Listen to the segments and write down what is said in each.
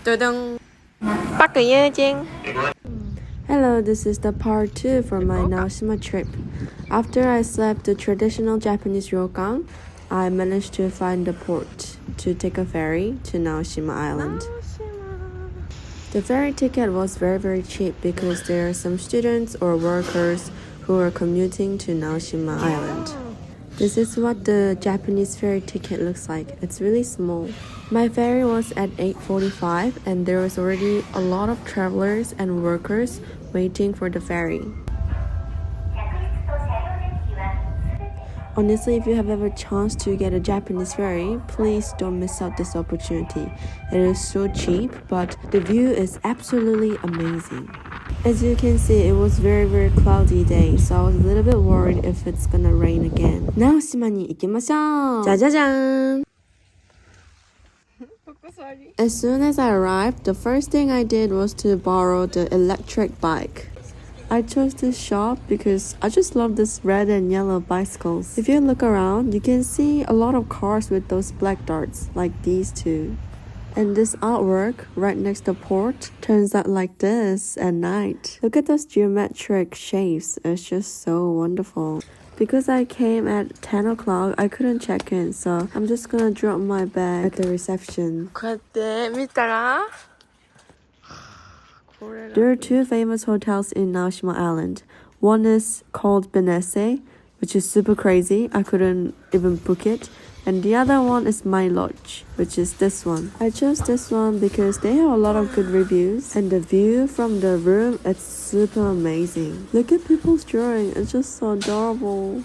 Dudung. Bắc Yujin. Hello, this is the part 2 from my Naoshima trip. After I slept the traditional Japanese ryokan, I managed to find a port to take a ferry to Naoshima Island. The ferry ticket was very cheap because there are some students or workers who are commuting to Naoshima Island. This is what the Japanese ferry ticket looks like. It's really small. My ferry was at 8:45 and there was already a lot of travelers and workers waiting for the ferry. Honestly, if you have ever chance to get a Japanese ferry, please don't miss out this opportunity. It is so cheap, but the view is absolutely amazing. As you can see, it was very cloudy day, so I was a little bit worried if it's gonna rain again. Naoshimaに行きましょう! 짜자잔! As soon as I arrived, the first thing I did was to borrow the electric bike. I chose this shop because I just love this red and yellow bicycles. If you look around, you can see a lot of cars with those black darts, like these two. And this artwork right next to the port turns out like this at night. Look at those geometric shapes, it's just so wonderful. Because I came at 10 o'clock, I couldn't check in, so I'm just gonna drop my bag at the reception. There are two famous hotels in Naoshima Island. One is called Benesse, which is super crazy. I couldn't even book it. And the other one is My Lodge, which is this one. I chose this one because they have a lot of good reviews. And the view from the room, it's super amazing. Look at people's drawing, it's just so adorable.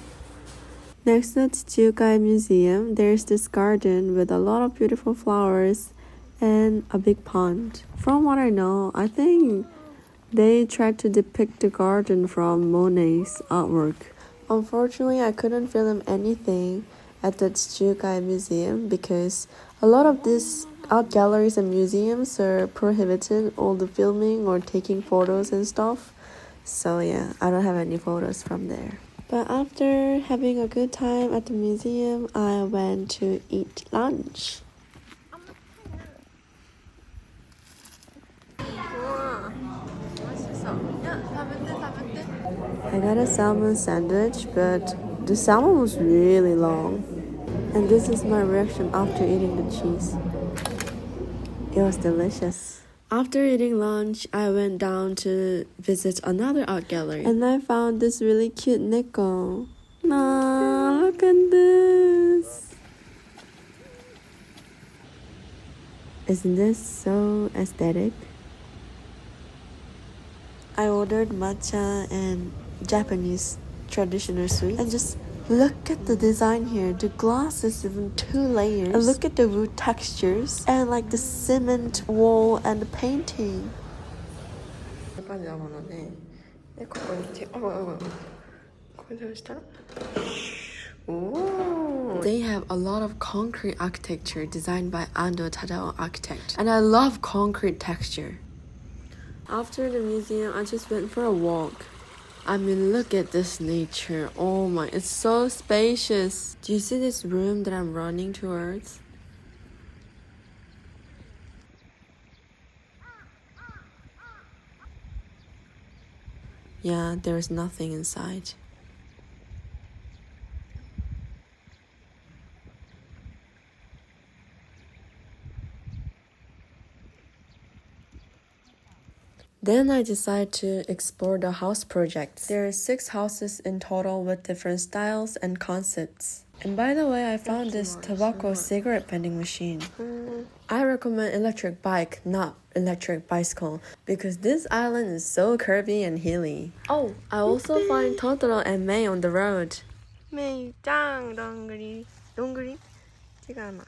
Next to the Tsukai Museum, there's this garden with a lot of beautiful flowers and a big pond. From what I know, I think they tried to depict the garden from Monet's artwork. Unfortunately, I couldn't film anything at the Tsukai Museum because a lot of these art galleries and museums are prohibited all the filming or taking photos and stuff. So yeah, I don't have any photos from there. But after having a good time at the museum, I went to eat lunch. I got a salmon sandwich, but the salmon was really long. And this is my reaction after eating the cheese. It was delicious. After eating lunch, I went down to visit another art gallery. And I found this really cute neko. Nah, look at this. Isn't this so aesthetic? I ordered matcha and Japanese traditional sweet, and just look at the design here. The glass is even 2 layers. And look at the wood textures and like the cement wall and the painting. They have a lot of concrete architecture designed by Ando Tadao architect, and I love concrete texture. After the museum, I just went for a walk. I mean, look at this nature. Oh my, it's so spacious. Do you see this room that I'm running towards? Yeah, there's nothing inside. Then I decided to explore the house projects. There are 6 houses in total with different styles and concepts. And by the way, I found this tobacco cigarette vending machine. I recommend electric bike, not electric bicycle, because this island is so curvy and hilly. Oh, I also find Totoro and Mei on the road. Mei 짱 동그리 동그리 지가마.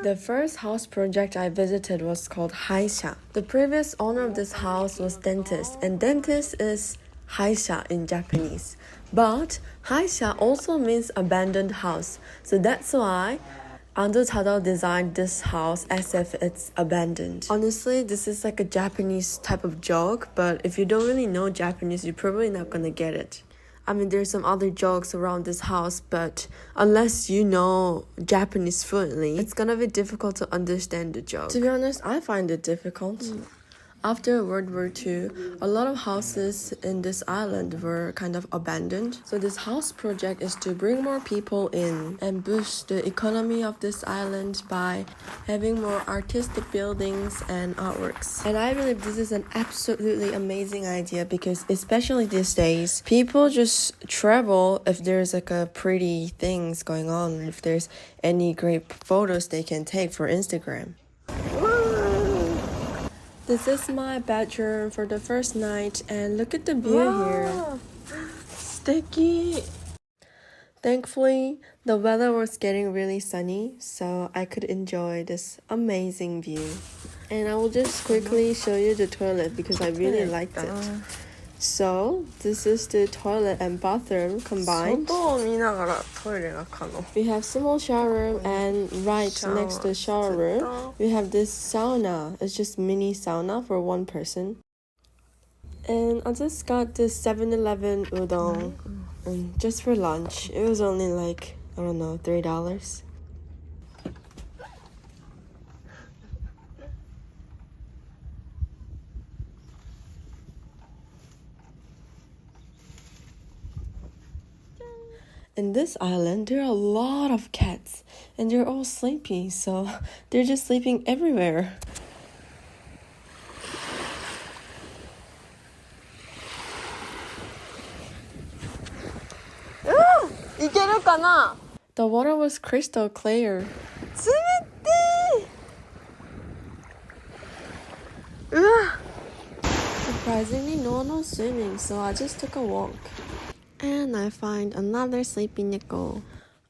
The first house project I visited was called Haisha. The previous owner of this house was dentist, and dentist is Haisha in Japanese. But Haisha also means abandoned house, so that's why Ando Tadao designed this house as if it's abandoned. Honestly, this is like a Japanese type of joke, but if you don't really know Japanese, you're probably not gonna get it. I mean, there's some other jokes around this house, but unless you know Japanese fluently, it's gonna be difficult to understand the joke. To be honest, I find it difficult. After World War II, a lot of houses in this island were kind of abandoned. So this house project is to bring more people in and boost the economy of this island by having more artistic buildings and artworks. And I believe this is an absolutely amazing idea because especially these days, people just travel if there's like a pretty things going on, if there's any great photos they can take for Instagram. This is my bedroom for the first night, and look at the view here. Sticky. Thankfully, the weather was getting really sunny, so I could enjoy this amazing view. And I will just quickly show you the toilet because I really liked it. So, this is the toilet and bathroom combined. We have small shower room, and right next to the shower room, we have this sauna. It's just mini sauna for one person. And I just got this 7-Eleven udon just for lunch. It was only like, I don't know, $3. In this island, there are a lot of cats, and they're all sleepy, so they're just sleeping everywhere. The water was crystal clear. Surprisingly, no one was swimming, so I just took a walk. And I find another sleepy nickel.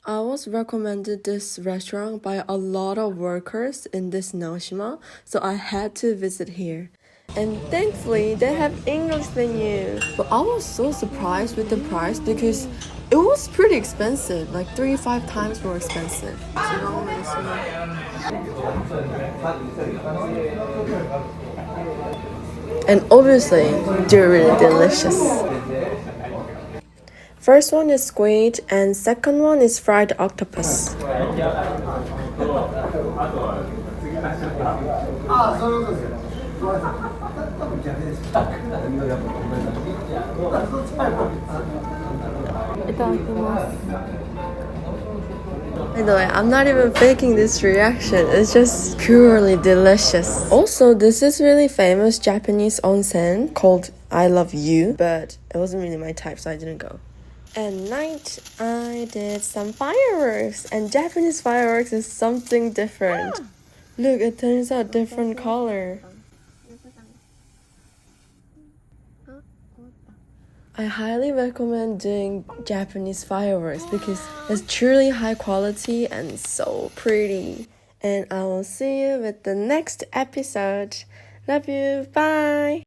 I was recommended this restaurant by a lot of workers in this Naoshima, so I had to visit here. And thankfully, they have English menu. But I was so surprised with the price because it was pretty expensive, like 3-5 times more expensive. And obviously, they're really delicious. First one is squid, and second one is fried octopus. By the way, I'm not even faking this reaction, it's just purely delicious. Also, this is really famous Japanese onsen called I Love You, but it wasn't really my type, so I didn't go. At night, I did some fireworks, and Japanese fireworks is something different. Look, it turns out different color. I highly recommend doing Japanese fireworks because it's truly high quality and so pretty. And I will see you with the next episode. Love you, bye!